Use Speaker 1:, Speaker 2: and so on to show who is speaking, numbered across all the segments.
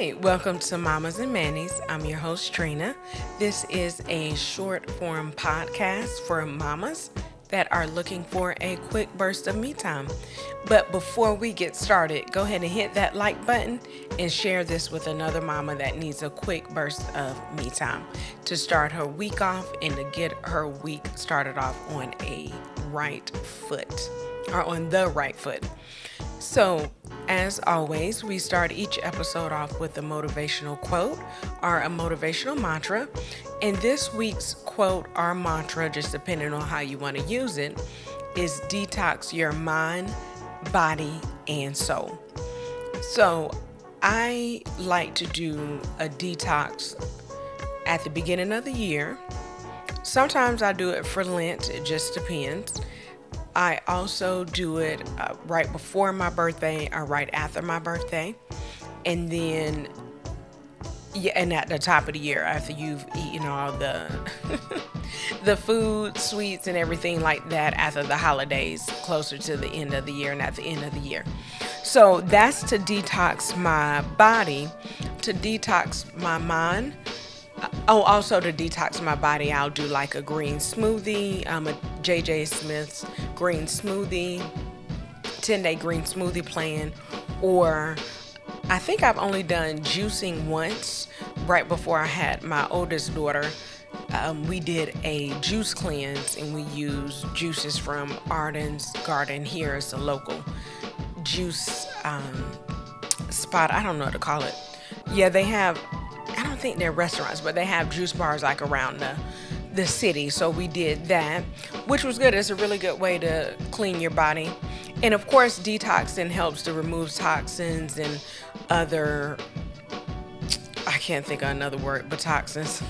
Speaker 1: Hi, welcome to Mamas and Mannies. I'm your host, Trina. This is a short form podcast for mamas that are looking for a quick burst of me time. But before we get started, go ahead and hit that like button and share this with another mama that needs a quick burst of me time to start her week off and to get her week started off on a right foot or on the right foot. So, as always, we start each episode off with a motivational quote or a motivational mantra. And this week's quote or mantra, just depending on how you want to use it, is detox your mind, body, and soul. So, I like to do a detox at the beginning of the year. Sometimes I do it for Lent, it just depends. I also do it right before my birthday or right after my birthday. And then, and at the top of the year after you've eaten all the the food, sweets, and everything like that after the holidays, closer to the end of the year and at the end of the year. So that's to detox my body, to detox my mind. Oh, also to detox my body, I'll do like a green smoothie, a JJ Smith's green smoothie, 10-day green smoothie plan, or I think I've only done juicing once right before I had my oldest daughter. We did a juice cleanse and we used juices from Arden's Garden. Here is a local juice spot. I don't know what to call it. Yeah, they have, I don't think they're restaurants, but they have juice bars like around the city. So we did that, which was good. It's a really good way to clean your body. And of course, detoxing helps to remove toxins and other, I can't think of another word, but toxins,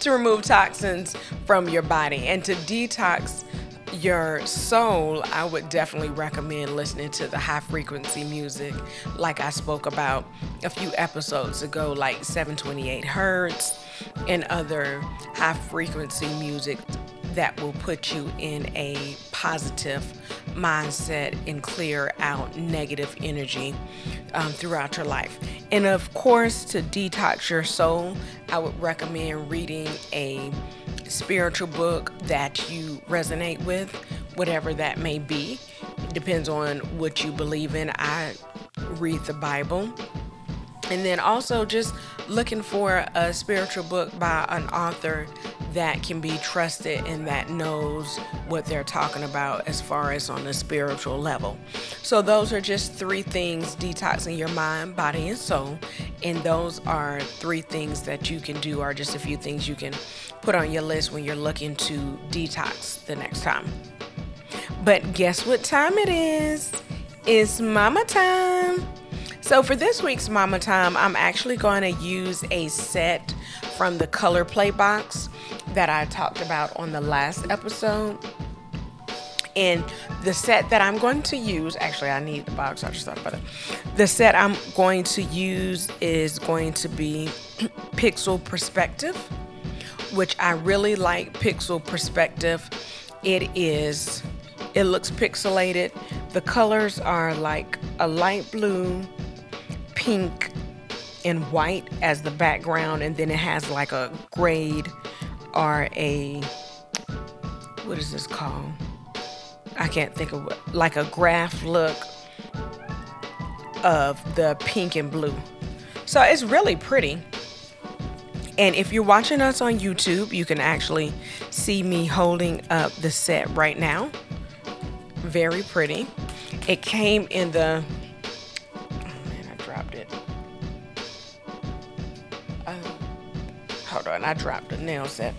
Speaker 1: to remove toxins from your body. And to detox your soul, I would definitely recommend listening to the high frequency music like I spoke about a few episodes ago, like 728 hertz and other high frequency music that will put you in a positive mindset and clear out negative energy throughout your life. And of course, to detox your soul, I would recommend reading a spiritual book that you resonate with, whatever that may be. It depends on what you believe in. I read the Bible. And then also just looking for a spiritual book by an author that can be trusted and that knows what they're talking about as far as on the spiritual level. So those are just 3 things: detoxing your mind, body, and soul. And those are 3 things that you can do, or just a few things you can put on your list when you're looking to detox the next time. But guess what time it is? It's mama time. So for this week's Mama Time, I'm actually going to use a set from the Color Play box that I talked about on the last episode. And the set that I'm going to use, actually I need the box, I just thought about it. The set I'm going to use is going to be Pixel Perspective, which I really like Pixel Perspective. It looks pixelated. The colors are like a light blue, pink, and white as the background, and then it has like a grade or a, what is this called? I can't think of what, like a graph look of the pink and blue. So it's really pretty. And if you're watching us on YouTube, you can actually see me holding up the set right now. Very pretty. It came in the, hold on, I dropped the nail set.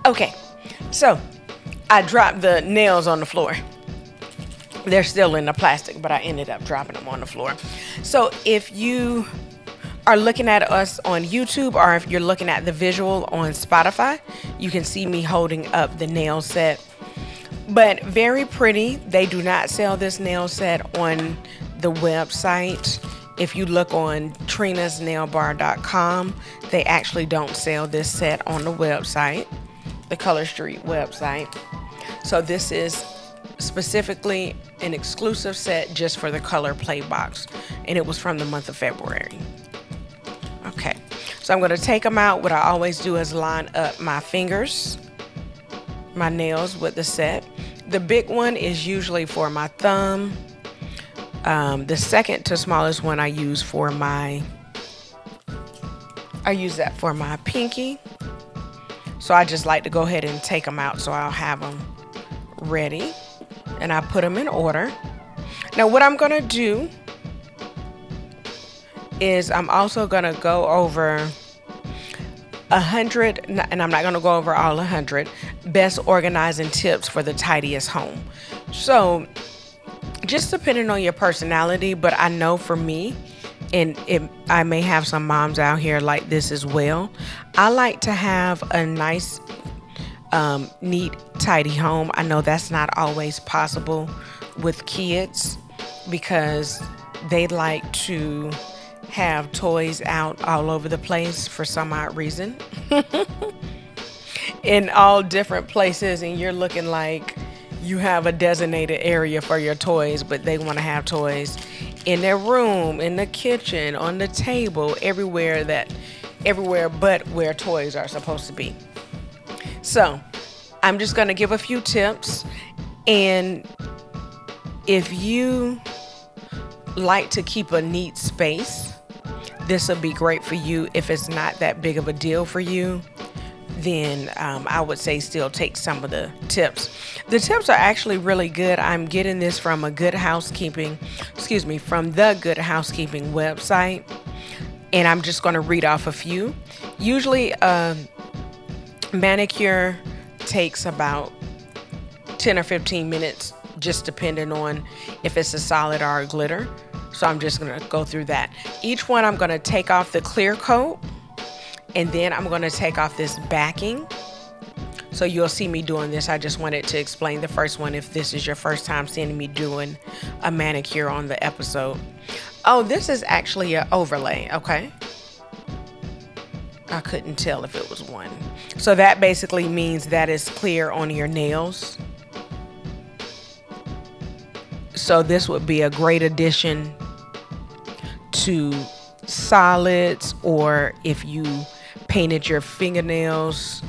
Speaker 1: Okay, so I dropped the nails on the floor. They're still in the plastic, but I ended up dropping them on the floor. So if you are looking at us on YouTube, or if you're looking at the visual on Spotify, you can see me holding up the nail set. But very pretty. They do not sell this nail set on the website. If you look on trinasnailbar.com, they actually don't sell this set on the website, the Color Street website. So this is specifically an exclusive set just for the Color Play box, and it was from the month of February. Okay, so I'm going to take them out. What I always do is line up my fingers, my nails with the set. The big one is usually for my thumb. The second to smallest one I use that for my pinky. So I just like to go ahead and take them out so I'll have them ready, and I put them in order. Now what I'm gonna do is I'm also gonna go over 100, and I'm not gonna go over all 100 best organizing tips for the tidiest home. So just depending on your personality, but I know for me, and I may have some moms out here like this as well, I like to have a nice, neat, tidy home. I know that's not always possible with kids because they like to have toys out all over the place for some odd reason in all different places, and you're looking like you have a designated area for your toys, but they want to have toys in their room, in the kitchen, on the table, everywhere but where toys are supposed to be. So I'm just going to give a few tips, and if you like to keep a neat space, this will be great for you. If it's not that big of a deal for you, then I would say still take some of the tips. The tips are actually really good. I'm getting this from from the Good Housekeeping website, and I'm just going to read off a few. Usually manicure takes about 10 or 15 minutes, just depending on if it's a solid or a glitter. So I'm just going to go through that. Each one I'm going to take off the clear coat, and then I'm going to take off this backing. So you'll see me doing this. I just wanted to explain the first one if this is your first time seeing me doing a manicure on the episode. Oh, this is actually an overlay, okay? I couldn't tell if it was one. So that basically means that it's clear on your nails. So this would be a great addition to solids, or if you painted your fingernails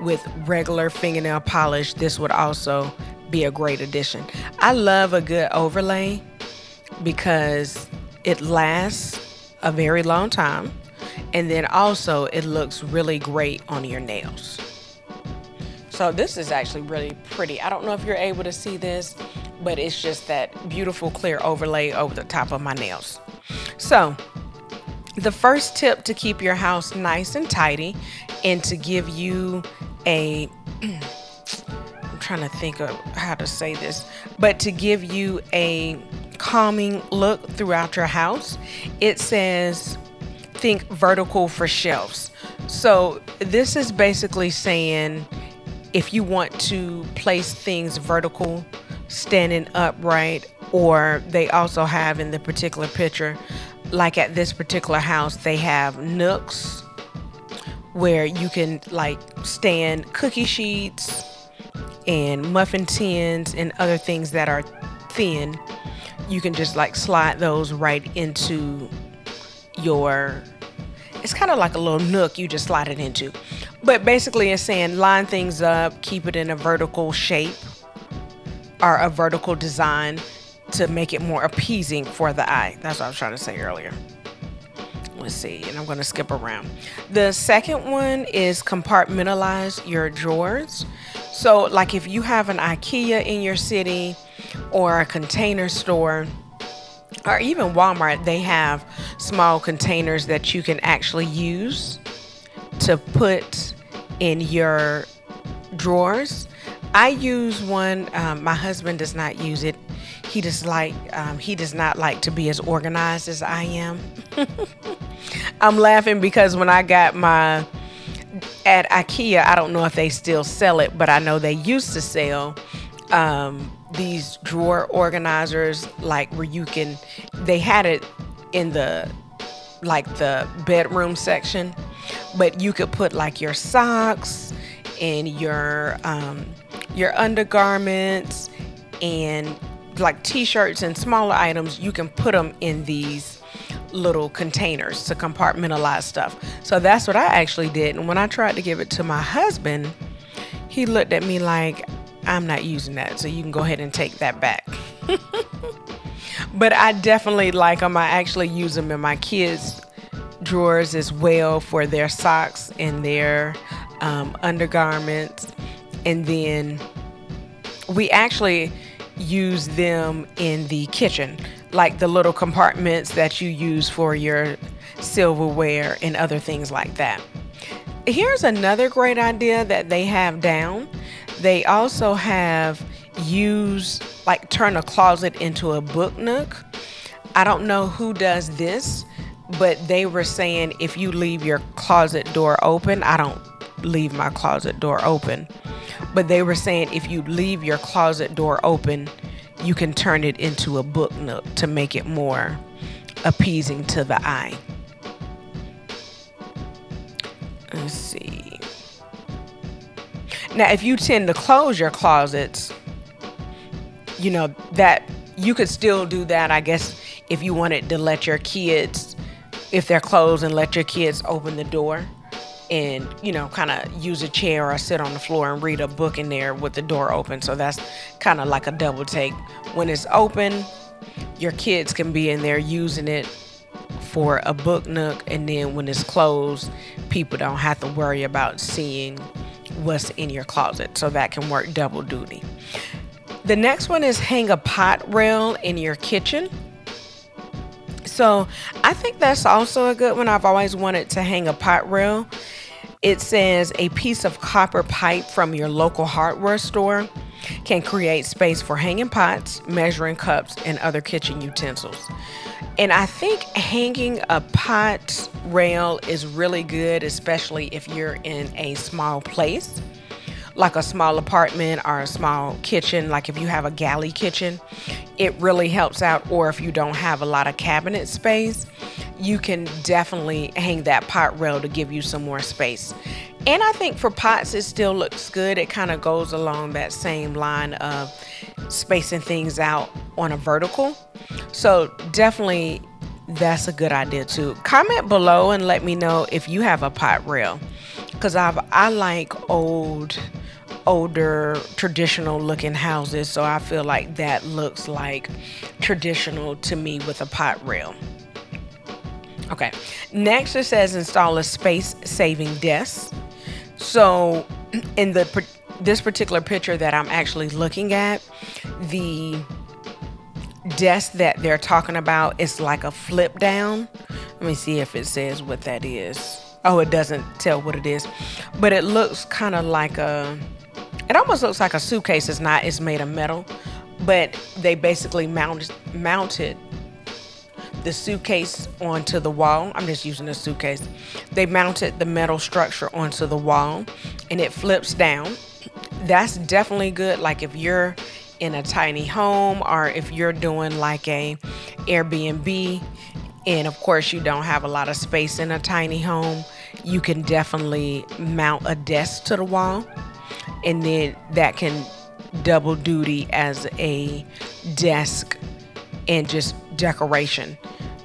Speaker 1: with regular fingernail polish, this would also be a great addition. I love a good overlay because it lasts a very long time, and then also it looks really great on your nails. So this is actually really pretty. I don't know if you're able to see this, but it's just that beautiful clear overlay over the top of my nails. So the first tip to keep your house nice and tidy, and to give you I'm trying to think of how to say this, but to give you a calming look throughout your house, it says think vertical for shelves. So this is basically saying if you want to place things vertical, standing upright, or they also have in the particular picture, like at this particular house, they have nooks where you can like stand cookie sheets and muffin tins and other things that are thin. You can just like slide those right into it's kind of like a little nook you just slide it into. But basically it's saying line things up, keep it in a vertical shape or a vertical design to make it more appeasing for the eye. That's what I was trying to say earlier. Let's see, and I'm going to skip around. The second one is compartmentalize your drawers. So like if you have an IKEA in your city or a container store, or even Walmart, they have small containers that you can actually use to put in your drawers. I use one. My husband does not use it. He does not like to be as organized as I am. I'm laughing because when I got at IKEA, I don't know if they still sell it, but I know they used to sell these drawer organizers, like where they had it in the bedroom section, but you could put like your socks and your undergarments and like t-shirts and smaller items. You can put them in these little containers to compartmentalize stuff. So that's what I actually did. And when I tried to give it to my husband, he looked at me like, I'm not using that, so you can go ahead and take that back. But I definitely like them. I actually use them in my kids' drawers as well for their socks and their undergarments. And then we actually use them in the kitchen, like the little compartments that you use for your silverware and other things like that. Here's another great idea that they have down. They also have turn a closet into a book nook. I don't know who does this, but they were saying if you leave your closet door open, I don't leave my closet door open, but they were saying if you leave your closet door open, you can turn it into a book nook to make it more appeasing to the eye. Let's see. Now, if you tend to close your closets, that you could still do that, I guess, if you wanted to let your kids, if they're closed, and let your kids open the door and, kind of use a chair or sit on the floor and read a book in there with the door open. So that's kind of like a double take. When it's open, your kids can be in there using it for a book nook, and then when it's closed, people don't have to worry about seeing what's in your closet. So that can work double duty. The next one is hang a pot rail in your kitchen. So I think that's also a good one. I've always wanted to hang a pot rail. It says a piece of copper pipe from your local hardware store can create space for hanging pots, measuring cups, and other kitchen utensils. And I think hanging a pot rail is really good, especially if you're in a small place, like a small apartment or a small kitchen. Like if you have a galley kitchen, it really helps out. Or if you don't have a lot of cabinet space, you can definitely hang that pot rail to give you some more space. And I think for pots, it still looks good. It kind of goes along that same line of spacing things out on a vertical. So definitely that's a good idea too. Comment below and let me know if you have a pot rail, because I like older traditional looking houses, so I feel like that looks like traditional to me with a pot rail. Okay, next it says install a space saving desk. So in this particular picture that I'm actually looking at, the desk that they're talking about is like a flip down. Let me see if it says what that is. Oh, it doesn't tell what it is, but it looks kind of like it almost looks like a suitcase. It's not, it's made of metal, but they basically mounted the suitcase onto the wall. I'm just using a suitcase. They mounted the metal structure onto the wall and it flips down. That's definitely good. Like if you're in a tiny home, or if you're doing like a Airbnb, and of course you don't have a lot of space in a tiny home, you can definitely mount a desk to the wall, and then that can double duty as a desk and just decoration.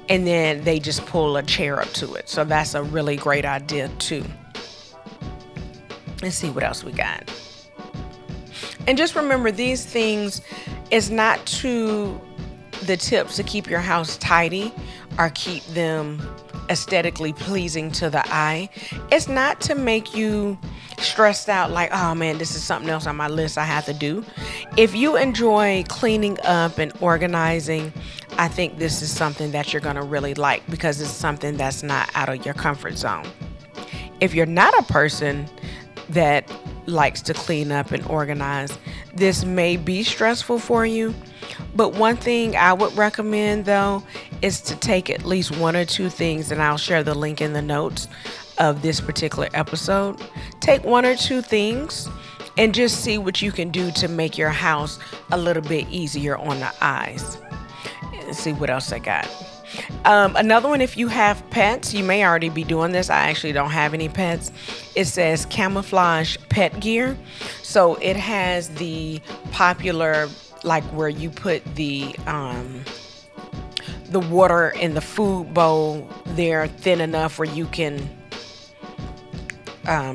Speaker 1: And then they just pull a chair up to it. So that's a really great idea too. Let's see what else we got. And just remember, these things is not the tips to keep your house tidy or keep them aesthetically pleasing to the eye. It's not to make you stressed out like, oh man, this is something else on my list I have to do. If you enjoy cleaning up and organizing, I think this is something that you're going to really like, because it's something that's not out of your comfort zone. If you're not a person that likes to clean up and organize, this may be stressful for you. But one thing I would recommend though is to take at least one or two things, and I'll share the link in the notes of this particular episode. Take one or two things and just see what you can do to make your house a little bit easier on the eyes. Let's see what else I got. Another one, if you have pets, you may already be doing this. I actually don't have any pets. It says camouflage pet gear. So it has the popular, like where you put the water in the food bowl. They're thin enough where you can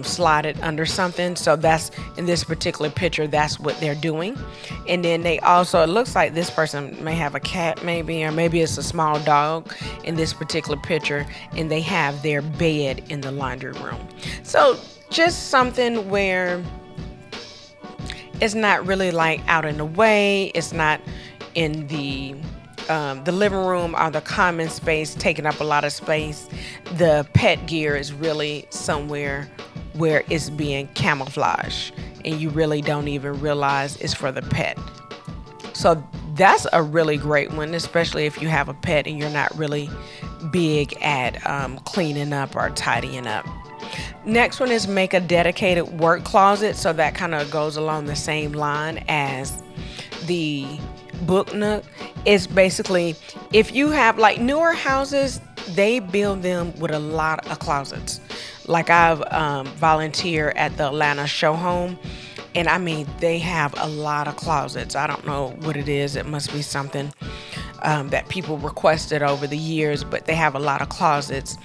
Speaker 1: slide it under something. So that's, in this particular picture, that's what they're doing. And then they also, it looks like this person may have a cat maybe, or maybe it's a small dog in this particular picture, and they have their bed in the laundry room. So just something where it's not really like out in the way. It's not in the living room or the common space taking up a lot of space. The pet gear is really somewhere where it's being camouflaged and you really don't even realize it's for the pet. So that's a really great one, especially if you have a pet and you're not really big at cleaning up or tidying up. Next one is make a dedicated work closet. So that kind of goes along the same line as the book nook. It's basically, if you have like newer houses, they build them with a lot of closets. Like I've volunteered at the Atlanta show home, and I mean, they have a lot of closets. I don't know what it is. It must be something that people requested over the years, but they have a lot of closets.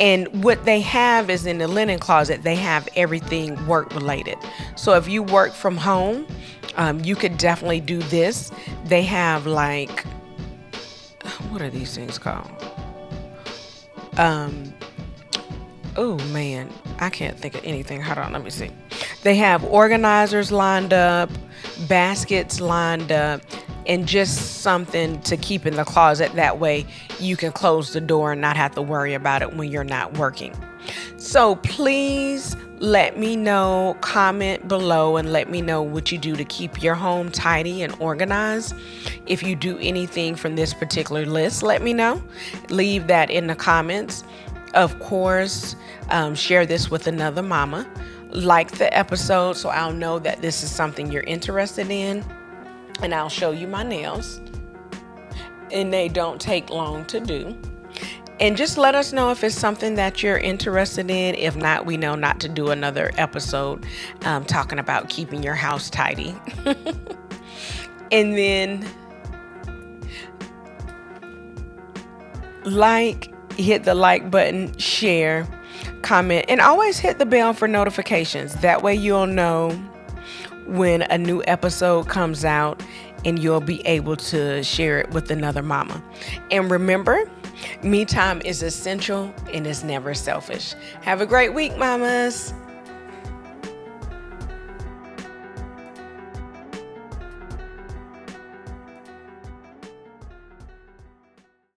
Speaker 1: And what they have is, in the linen closet, they have everything work related. So if you work from home, you could definitely do this. They have like, what are these things called? Oh man, I can't think of anything. Hold on, let me see. They have organizers lined up, baskets lined up, and just something to keep in the closet. That way you can close the door and not have to worry about it when you're not working. So please let me know, comment below, and let me know what you do to keep your home tidy and organized. If you do anything from this particular list, let me know. Leave that in the comments. Of course, share this with another mama. Like the episode so I'll know that this is something you're interested in. And I'll show you my nails. And they don't take long to do. And just let us know if it's something that you're interested in. If not, we know not to do another episode talking about keeping your house tidy. And then hit the like button, share, comment, and always hit the bell for notifications. That way you'll know when a new episode comes out and you'll be able to share it with another mama. And remember, me time is essential and is never selfish. Have a great week, mamas.